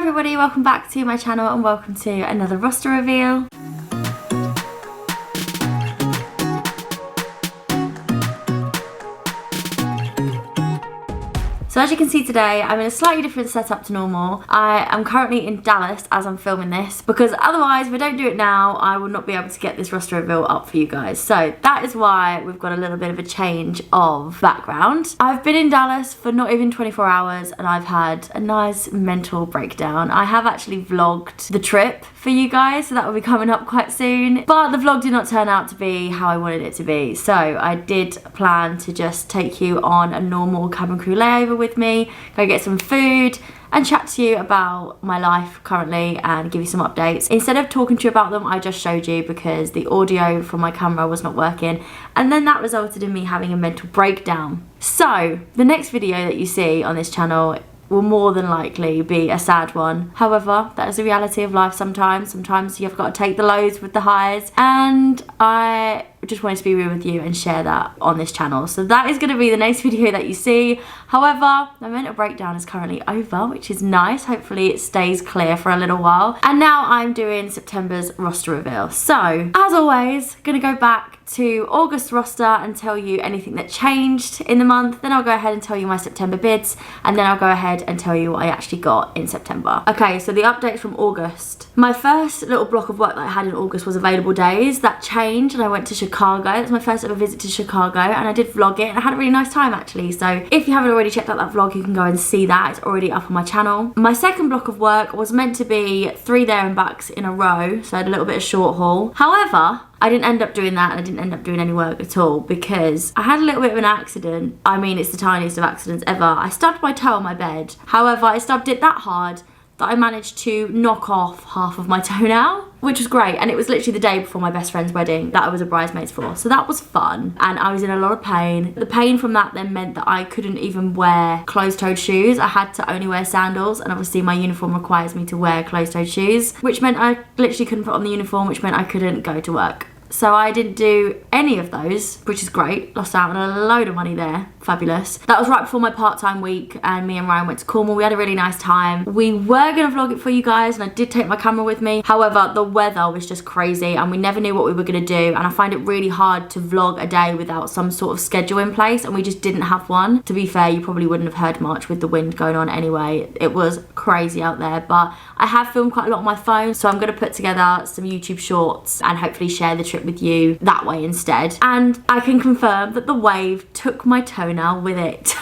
everybody, welcome back to my channel and welcome to another roster reveal. So as you can see today, I'm in a slightly different setup to normal. I am currently in Dallas as I'm filming this because otherwise, if I don't do it now, I will not be able to get this roster reveal up for you guys. So that is why we've got a little bit of a change of background. I've been in Dallas for not even 24 hours and I've had a nice mental breakdown. I have actually vlogged the trip for you guys, so that will be coming up quite soon. But the vlog did not turn out to be how I wanted it to be. So I did plan to just take you on a normal cabin crew layover with me, go get some food and chat to you about my life currently and give you some updates. Instead of talking to you about them, I just showed you because the audio from my camera was not working, and then that resulted in me having a mental breakdown. So the next video that you see on this channel will more than likely be a sad one. However, that is the reality of life sometimes. Sometimes you've got to take the lows with the highs, and I just wanted to be real with you and share that on this channel. So that is going to be the next video that you see. However, my mental breakdown is currently over, which is nice. Hopefully it stays clear for a little while. And now I'm doing September's roster reveal. So as always, gonna go back to August roster and tell you anything that changed in the month. Then I'll go ahead and tell you my September bids, and then I'll go ahead and tell you what I actually got in September. Okay, so the updates from August. My first little block of work that I had in August was available days. That changed and I went to Chicago. That was my first ever visit to Chicago, and I did vlog it and I had a really nice time actually. So if you haven't already checked out that vlog, you can go and see that. It's already up on my channel. My second block of work was meant to be 3 there and backs in a row, so I had a little bit of short haul. However, I didn't end up doing that, and I didn't end up doing any work at all because I had a little bit of an accident. I mean, it's the tiniest of accidents ever. I stubbed my toe on my bed. However, I stubbed it that hard that I managed to knock off half of my toenail, which was great. And it was literally the day before my best friend's wedding that I was a bridesmaid for. So that was fun. And I was in a lot of pain. The pain from that then meant that I couldn't even wear closed-toed shoes. I had to only wear sandals. And obviously my uniform requires me to wear closed-toed shoes, which meant I literally couldn't put on the uniform, which meant I couldn't go to work. So I didn't do any of those, which is great. Lost out on a load of money there. Fabulous. That was right before my part-time week, and me and Ryan went to Cornwall. We had a really nice time. We were going to vlog it for you guys, and I did take my camera with me. However, the weather was just crazy and we never knew what we were going to do, and I find it really hard to vlog a day without some sort of schedule in place, and we just didn't have one. To be fair, you probably wouldn't have heard much with the wind going on anyway. It was crazy out there, but I have filmed quite a lot on my phone, so I'm going to put together some YouTube shorts and hopefully share the trip with you that way instead. And I can confirm that the wave took my toenail with it.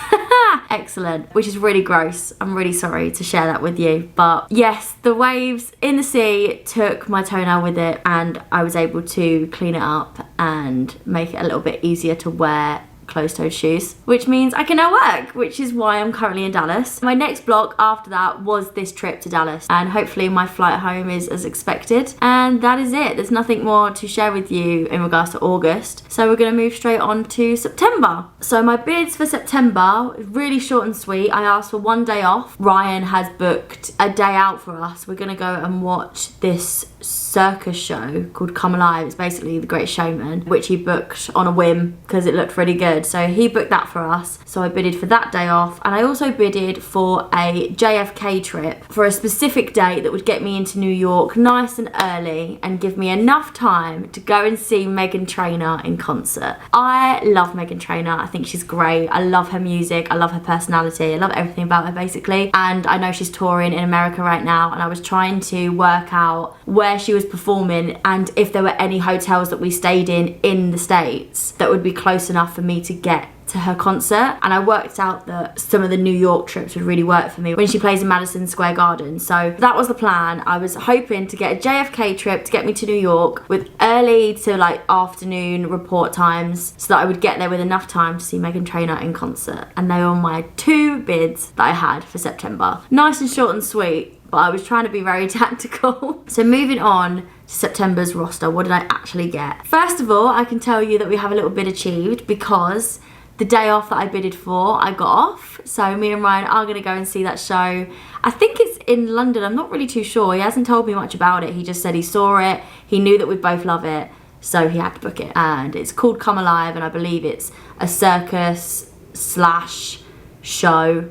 Excellent, which is really gross. I'm really sorry to share that with you, but yes, the waves in the sea took my toenail with it, and I was able to clean it up and make it a little bit easier to wear closed-toed shoes, which means I can now work, which is why I'm currently in Dallas. My next block after that was this trip to Dallas, and hopefully my flight home is as expected, and that is it. There's nothing more to share with you in regards to August, so we're going to move straight on to September. So my bids for September, really short and sweet. I asked for 1 day off. Ryan has booked a day out for us. We're going to go and watch this circus show called Come Alive. It's basically The Great Showman, which he booked on a whim because it looked really good. So he booked that for us. So I bidded for that day off, and I also bidded for a JFK trip for a specific date that would get me into New York nice and early and give me enough time to go and see Meghan Trainor in concert. I love Meghan Trainor. I think she's great. I love her music. I love her personality. I love everything about her basically. And I know she's touring in America right now, and I was trying to work out where she was performing and if there were any hotels that we stayed in the States that would be close enough for me to get to her concert. And I worked out that some of the New York trips would really work for me when she plays in Madison Square Garden. So that was the plan. I was hoping to get a JFK trip to get me to New York with early to like afternoon report times so that I would get there with enough time to see Meghan Trainor in concert. And they were my 2 bids that I had for September. Nice and short and sweet, but I was trying to be very tactical. So moving on to September's roster, what did I actually get? First of all, I can tell you that we have a little bid achieved because the day off that I bidded for, I got off. So me and Ryan are going to go and see that show. I think it's in London. I'm not really too sure. He hasn't told me much about it. He just said he saw it. He knew that we'd both love it, so he had to book it. And it's called Come Alive, and I believe it's a circus slash show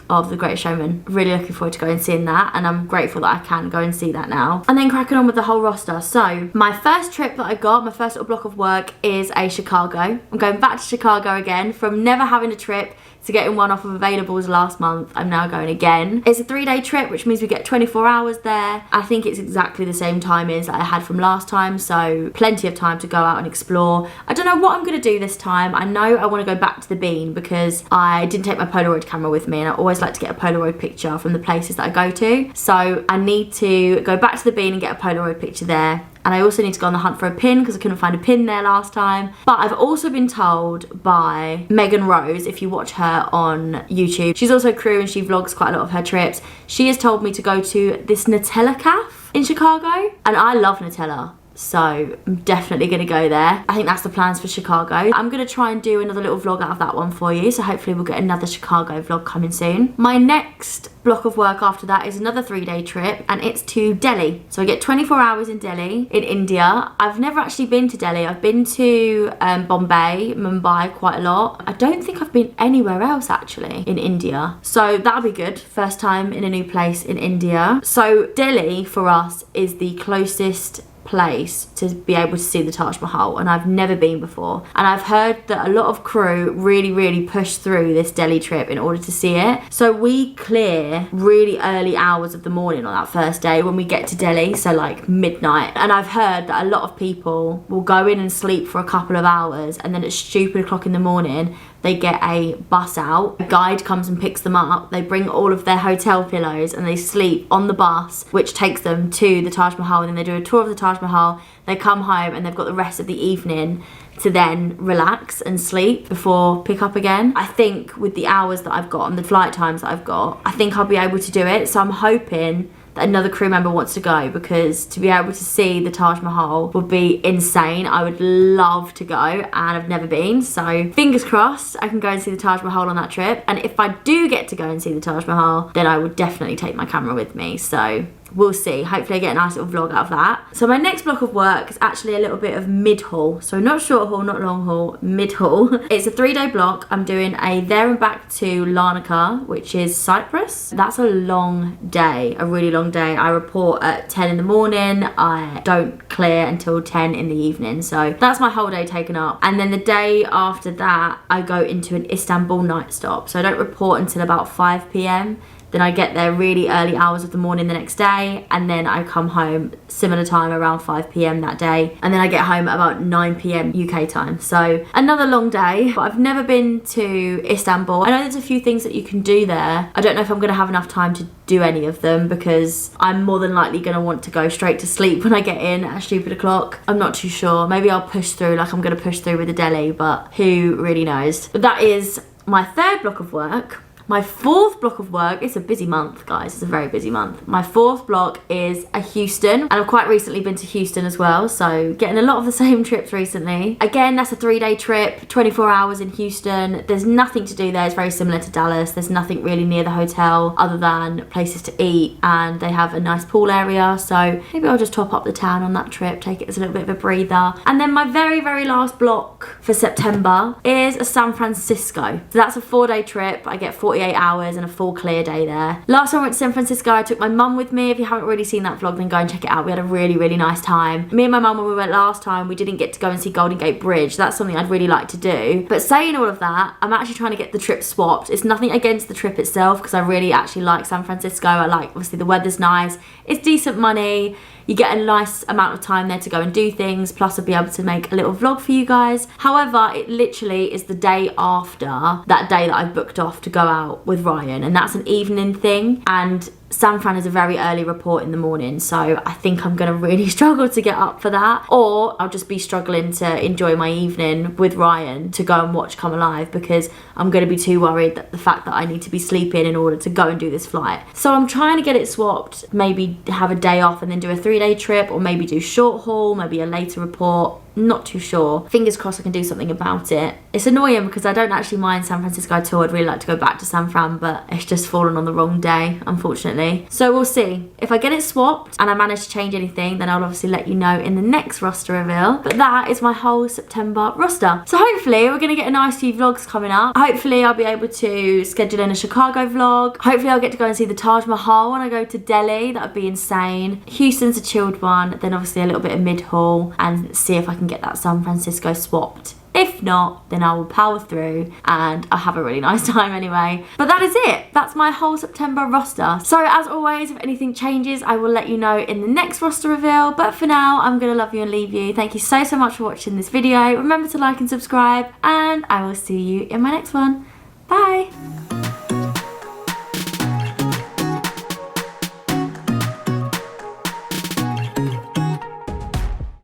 of The Greatest Showman. Really looking forward to going and seeing that, and I'm grateful that I can go and see that now. And then cracking on with the whole roster. So my first trip that I got, my first little block of work, is a Chicago. I'm going back to Chicago again. From never having a trip to getting one off of availables last month, I'm now going again. It's a 3-day trip, which means we get 24 hours there. I think it's exactly the same timings that I had from last time, so plenty of time to go out and explore. I don't know what I'm going to do this time. I know I want to go back to the Bean because I didn't take my Polaroid camera with me, and I always like to get a Polaroid picture from the places that I go to. So I need to go back to the Bean and get a Polaroid picture there. And I also need to go on the hunt for a pin because I couldn't find a pin there last time. But I've also been told by Megan Rose, if you watch her on YouTube, she's also a crew and she vlogs quite a lot of her trips. She has told me to go to this Nutella cafe in Chicago. And I love Nutella. So I'm definitely going to go there. I think that's the plans for Chicago. I'm going to try and do another little vlog out of that one for you. So hopefully we'll get another Chicago vlog coming soon. My next block of work after that is another 3-day trip, and it's to Delhi. So I get 24 hours in Delhi in India. I've never actually been to Delhi. I've been to Bombay, Mumbai quite a lot. I don't think I've been anywhere else actually in India. So that'll be good. First time in a new place in India. So Delhi for us is the closest place to be able to see the Taj Mahal, and I've never been before, and I've heard that a lot of crew really push through this Delhi trip in order to see it. So we clear really early hours of the morning on that first day when we get to Delhi, so like midnight, and I've heard that a lot of people will go in and sleep for a couple of hours, and then at stupid o'clock in the morning they get a bus out, a guide comes and picks them up, they bring all of their hotel pillows and they sleep on the bus, which takes them to the Taj Mahal, and then they do a tour of the Taj Mahal, they come home and they've got the rest of the evening to then relax and sleep before pick up again. I think with the hours that I've got and the flight times that I've got, I think I'll be able to do it. So I'm hoping that another crew member wants to go, because to be able to see the Taj Mahal would be insane. I would love to go, and I've never been, so fingers crossed I can go and see the Taj Mahal on that trip. And if I do get to go and see the Taj Mahal, then I would definitely take my camera with me, so we'll see. Hopefully I get a nice little vlog out of that. So my next block of work is actually a little bit of mid-haul. So not short haul, not long haul, mid-haul. It's a 3-day block. I'm doing a there and back to Larnaca, which is Cyprus. That's a long day, a really long day. I report at 10 in the morning. I don't clear until 10 in the evening. So that's my whole day taken up. And then the day after that, I go into an Istanbul night stop. So I don't report until about 5 p.m. Then I get there really early hours of the morning the next day, and then I come home similar time around 5 p.m. that day, and then I get home at about 9 p.m. UK time. So another long day, but I've never been to Istanbul. I know there's a few things that you can do there. I don't know if I'm going to have enough time to do any of them, because I'm more than likely going to want to go straight to sleep when I get in at stupid o'clock. I'm not too sure. Maybe I'll push through, like I'm going to push through with the Delhi, but who really knows. But that is my 3rd block of work. My 4th block of work, it's a busy month, guys. It's a very busy month. My 4th block is a Houston, and I've quite recently been to Houston as well, so getting a lot of the same trips recently. Again, that's a 3-day trip, 24 hours in Houston. There's nothing to do there. It's very similar to Dallas. There's nothing really near the hotel other than places to eat, and they have a nice pool area, so maybe I'll just top up the town on that trip, take it as a little bit of a breather. And then my very last block for September is a San Francisco. So that's a 4-day trip. I get 48 hours and a full clear day there. Last time I went to San Francisco, I took my mum with me. If you haven't already seen that vlog, then go and check it out. We had a really nice time. Me and my mum, when we went last time, we didn't get to go and see Golden Gate Bridge. That's something I'd really like to do. But saying all of that, I'm actually trying to get the trip swapped. It's nothing against the trip itself, because I really actually like San Francisco. I like, obviously the weather's nice, it's decent money, you get a nice amount of time there to go and do things, plus I'll be able to make a little vlog for you guys. However, it literally is the day after that day that I've booked off to go out with Ryan, and that's an evening thing, and San Fran is a very early report in the morning, so I think I'm going to really struggle to get up for that, or I'll just be struggling to enjoy my evening with Ryan to go and watch Come Alive, because I'm going to be too worried that the fact that I need to be sleeping in order to go and do this flight. So I'm trying to get it swapped, maybe have a day off and then do a 3-day trip, or maybe do short haul, maybe a later report. Not too sure. Fingers crossed I can do something about it. It's annoying because I don't actually mind San Francisco at all. I'd really like to go back to San Fran, but it's just fallen on the wrong day, unfortunately. unfortunately. So we'll see. If I get it swapped and I manage to change anything, then I'll obviously let you know in the next roster reveal. But that is my whole September roster. So hopefully we're going to get a nice few vlogs coming up. Hopefully I'll be able to schedule in a Chicago vlog. Hopefully I'll get to go and see the Taj Mahal when I go to Delhi. That would be insane. Houston's a chilled one. Then obviously a little bit of mid-haul and see if I can get that San Francisco swapped. If not, then I will power through and I'll have a really nice time anyway. But that is it. That's my whole September roster. So as always, if anything changes, I will let you know in the next roster reveal. But for now, I'm going to love you and leave you. Thank you so much for watching this video. Remember to like and subscribe, and I will see you in my next one. Bye.